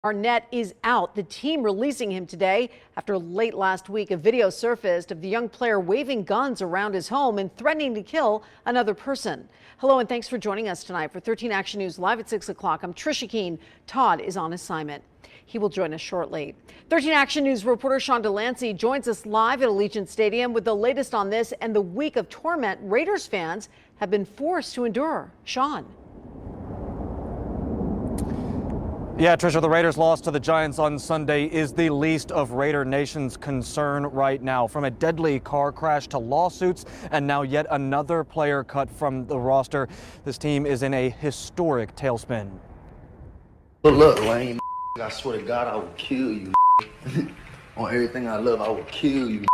Arnette is out, the team releasing him today after late last week a video surfaced of the young player waving guns around his home and threatening to kill another person. Hello and thanks for joining us tonight for 13 Action News Live at 6 o'clock. I'm Trisha Keene. Todd is on assignment. He will join us shortly. 13 Action News reporter Sean Delancey joins us live at Allegiant Stadium with the latest on this and the week of torment Raiders fans have been forced to endure. Sean. Yeah, Tricia, the Raiders' loss to the Giants on Sunday is the least of Raider Nation's concern right now. From a deadly car crash to lawsuits and now yet another player cut from the roster, this team is in a historic tailspin. Look, lame, I swear to God, I will kill you. On everything I love, I will kill you.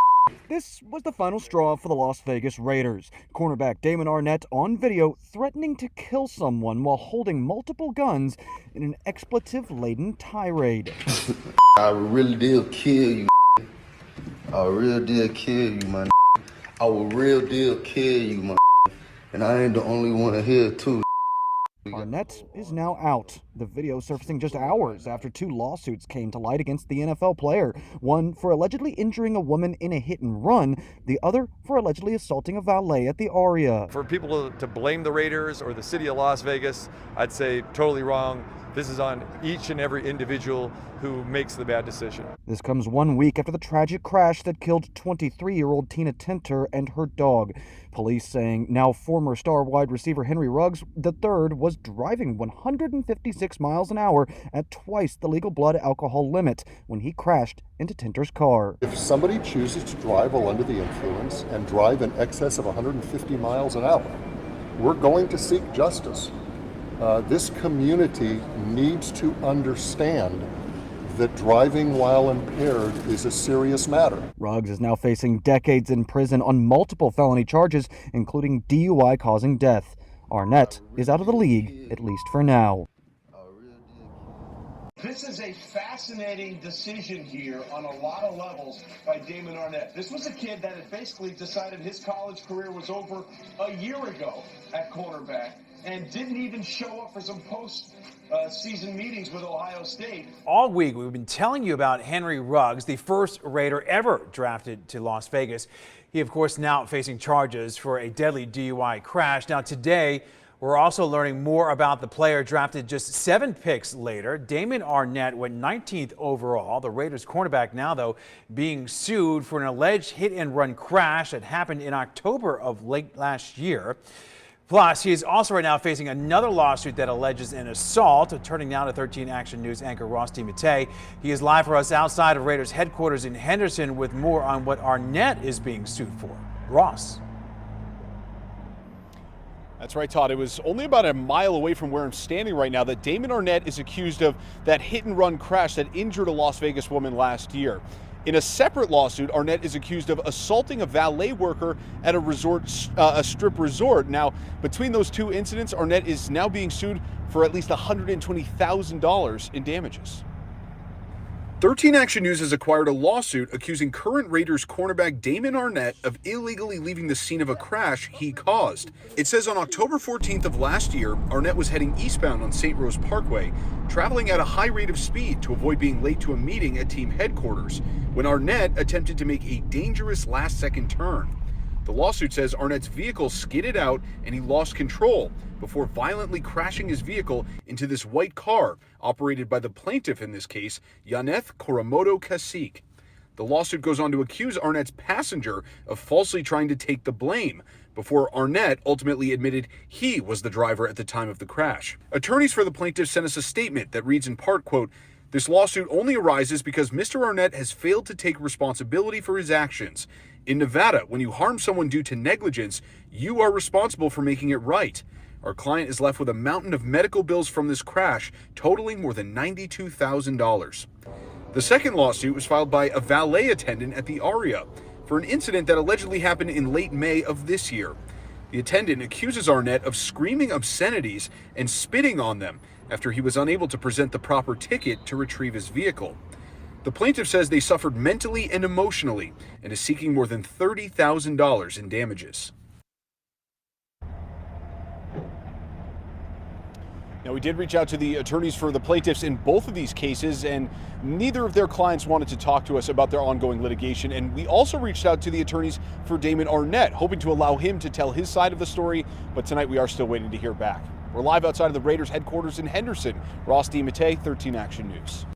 This was the final straw for the Las Vegas Raiders. Cornerback Damon Arnette on video threatening to kill someone while holding multiple guns in an expletive-laden tirade. I really did kill you. I real deal kill you, man. I will real deal kill you, man. And I ain't the only one here, too. Arnette is now out. The video surfacing just hours after two lawsuits came to light against the NFL player. One for allegedly injuring a woman in a hit and run, the other for allegedly assaulting a valet at the Aria. For people to blame the Raiders or the city of Las Vegas, I'd say totally wrong. This is on each and every individual who makes the bad decision. This comes 1 week after the tragic crash that killed 23-year-old Tina Tinter and her dog. Police saying now former star wide receiver Henry Ruggs III was driving 156 miles an hour at twice the legal blood alcohol limit when he crashed into Tinter's car. If somebody chooses to drive while under the influence and drive in excess of 150 miles an hour, we're going to seek justice. This community needs to understand that driving while impaired is a serious matter. Ruggs is now facing decades in prison on multiple felony charges, including DUI causing death. Arnette is out of the league, at least for now. This is a fascinating decision here on a lot of levels by Damon Arnette. This was a kid that had basically decided his college career was over a year ago at cornerback and didn't even show up for some post-season meetings with Ohio State. All week, we've been telling you about Henry Ruggs, the first Raider ever drafted to Las Vegas. He, of course, now facing charges for a deadly DUI crash. Now, today, we're also learning more about the player drafted just 7 picks later. Damon Arnette went 19th overall. The Raiders cornerback now, though, being sued for an alleged hit-and-run crash that happened in October of late last year. Plus, he is also right now facing another lawsuit that alleges an assault. Turning now to 13 Action News anchor Ross DiMattei. He is live for us outside of Raiders headquarters in Henderson with more on what Arnette is being sued for. Ross. That's right, Todd. It was only about a mile away from where I'm standing right now that Damon Arnette is accused of that hit-and-run crash that injured a Las Vegas woman last year. In a separate lawsuit, Arnette is accused of assaulting a valet worker at a strip resort. Now, between those two incidents, Arnette is now being sued for at least $120,000 in damages. 13 Action News has acquired a lawsuit accusing current Raiders cornerback Damon Arnette of illegally leaving the scene of a crash he caused. It says on October 14th of last year, Arnette was heading eastbound on St. Rose Parkway, traveling at a high rate of speed to avoid being late to a meeting at team headquarters, when Arnette attempted to make a dangerous last-second turn. The lawsuit says Arnette's vehicle skidded out and he lost control before violently crashing his vehicle into this white car operated by the plaintiff in this case, Yaneth Koromoto Kasik. The lawsuit goes on to accuse Arnette's passenger of falsely trying to take the blame before Arnette ultimately admitted he was the driver at the time of the crash. Attorneys for the plaintiff sent us a statement that reads in part, quote, "This lawsuit only arises because Mr. Arnette has failed to take responsibility for his actions. In Nevada, when you harm someone due to negligence, you are responsible for making it right. Our client is left with a mountain of medical bills from this crash, totaling more than $92,000. The second lawsuit was filed by a valet attendant at the Aria for an incident that allegedly happened in late May of this year. The attendant accuses Arnette of screaming obscenities and spitting on them after he was unable to present the proper ticket to retrieve his vehicle. The plaintiff says they suffered mentally and emotionally and is seeking more than $30,000 in damages. Now, we did reach out to the attorneys for the plaintiffs in both of these cases, and neither of their clients wanted to talk to us about their ongoing litigation. And we also reached out to the attorneys for Damon Arnette, hoping to allow him to tell his side of the story. But tonight we are still waiting to hear back. We're live outside of the Raiders headquarters in Henderson. Ross DiMattei, 13 Action News.